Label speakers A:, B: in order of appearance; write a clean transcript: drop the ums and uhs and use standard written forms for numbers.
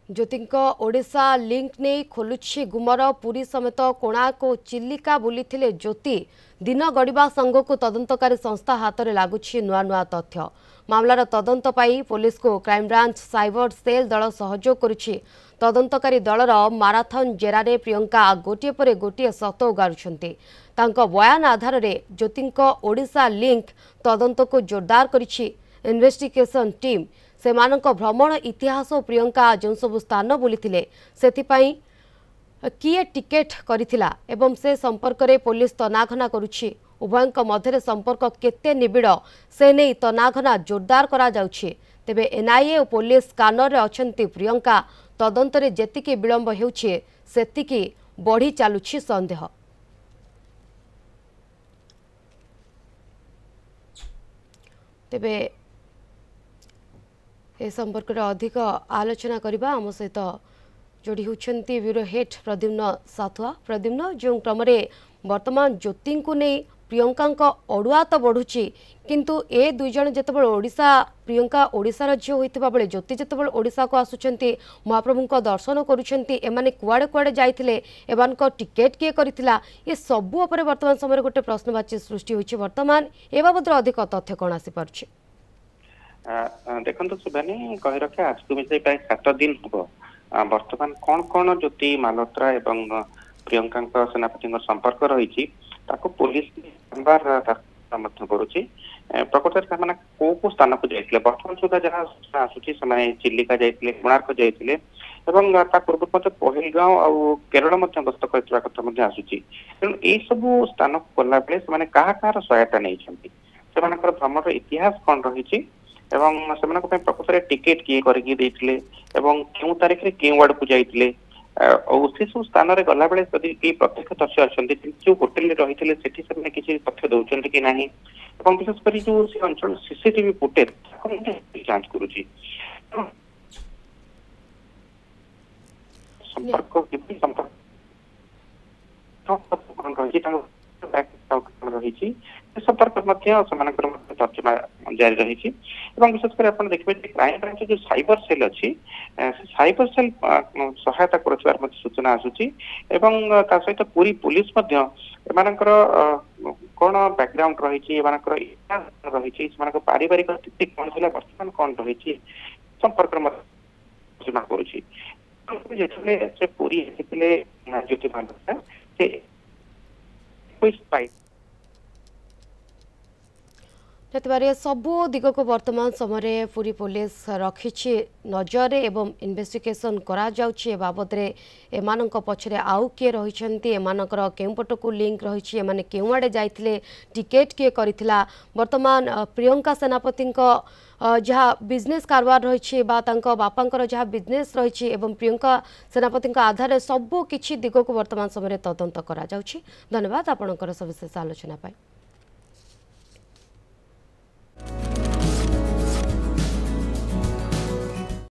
A: ज्योतिंको Odisha link नहीं खोलुछि गुमर पुरी समेत कोणार्क और चिलिका बुलीथिले ज्योति दिन गड़िबा संघ को तदंतकारी संस्था हाथ में लगुछि नुआ नुआ तथ्य मामलार तदंत पाई पुलिस को क्राइमब्रांच साइबर सेल दल सहयोग करुछि। तदंतकारी दलर माराथन जेरारे प्रियंका गोटे पर गोटे सत उगारुछन्ति। तांको बयान आधार में ज्योतिंको ओडिशा लिंक तदंत को जोरदार करिछि। इन्वेस्टिगेशन टीम सेमानक भ्रमण इतिहास और प्रियंका जो सब स्थान बुली से किए टिकेट करिथिला एवं से संपर्क में पुलिस तनाघना करुछि। उभयंक मध्य संपर्क केते निबिड़ से नहीं तनाघना जोरदार करा जाउछि। तेबे एनआईए और पुलिस कानर रे अछंती प्रियंका तदंत रे जेतिकी विलंब हेउछि सेतिकी बढ़ी चालुछि संदेह। तेबे ए संपर्क में अधिक आलोचना करबा आम सहित जोड़ी होती ब्यूरो हेड प्रद्युम्न साथुआ। प्रद्युम्न जो क्रम वर्तमान ज्योति को नहीं प्रियंका अड़ुआ तो बढ़ुची किंतु ए दुई जन जिते ओडिशा प्रियंका ओडिशार झील होता बेले ज्योति जिते ओडिशा को आसुंच महाप्रभु दर्शन करुँचे कुआड़े कुआड़े जाइए एमान टिकेट किए करिथिला ये सबू उपर वर्तमान समय गोटे प्रश्नवाची सृष्टि होइछि। वर्तमान ए बाबद अधिक तथ्य कौन आसी पारुछि?
B: देखो सुभानी कही रखे आज को मिसाई प्राय 7 दिन हम वर्तमान कौन कौन ज्योति मालहोत्रा एवं प्रियंका सेनापति संपर्क रही पुलिस बारंबार करुच्ची। प्रकृत में कौ कौ स्थान को जाइए बर्तमान सुधा जहाँ आसूची से चिलिका जाइए कोणार्क जाइए पूर्व पहलगांव और केरल गस्त कर कथा आसूची। तेणु यही सबू स्थान को गला बेले क्या सहायता नहीं भ्रमण इतिहास कौन रही प्रकृत टिकेट किए करके क्यों तारीख में क्यों आड़ को जाइए और से सब स्थान में गला बेले जदि प्रत्यक्ष दर्शी अच्छा जो होटेल रही से किसी तथ्य दौरान कि ना विशेषकर जो अंचल सीसीटीवी फुटेज जांच करुच्ची संपर्क रही संपर्क तर्जमा जारी रही विशेषकर आप देखिए क्राइम ब्रांच जो साइबर सेल अच्छी साइबर सेल सहायता कर सूचना आसूची सहित पूरी पुलिस कौन बैकग्राउंड रही रही पारिवारिक स्थिति कौन थी बर्तमान कौन रही संपर्क सूचना करुच्ची। पूरी ज्योति
A: सबू दिग को वर्तमान समय पूरी पुलिस रखी नजर एवं इन्वेस्टिगेशन करा जाउछि। बाबद एमान पछरे आउ किए रही एमानकर केउ पट को लिंक रही एमाने केउ आड़े जाइथिले टिकेट किए करिथिला वर्तमान प्रियंका सेनापति जहाँ बिजनेस कारबार रही बापांकर जहाँ बिजनेस रही एवं प्रियंका सेनापति आधार सबू किछि दिग को वर्तमान समय तदंत करा जाउछि। धन्यवाद आपणकर सविशेष आलोचना पाई।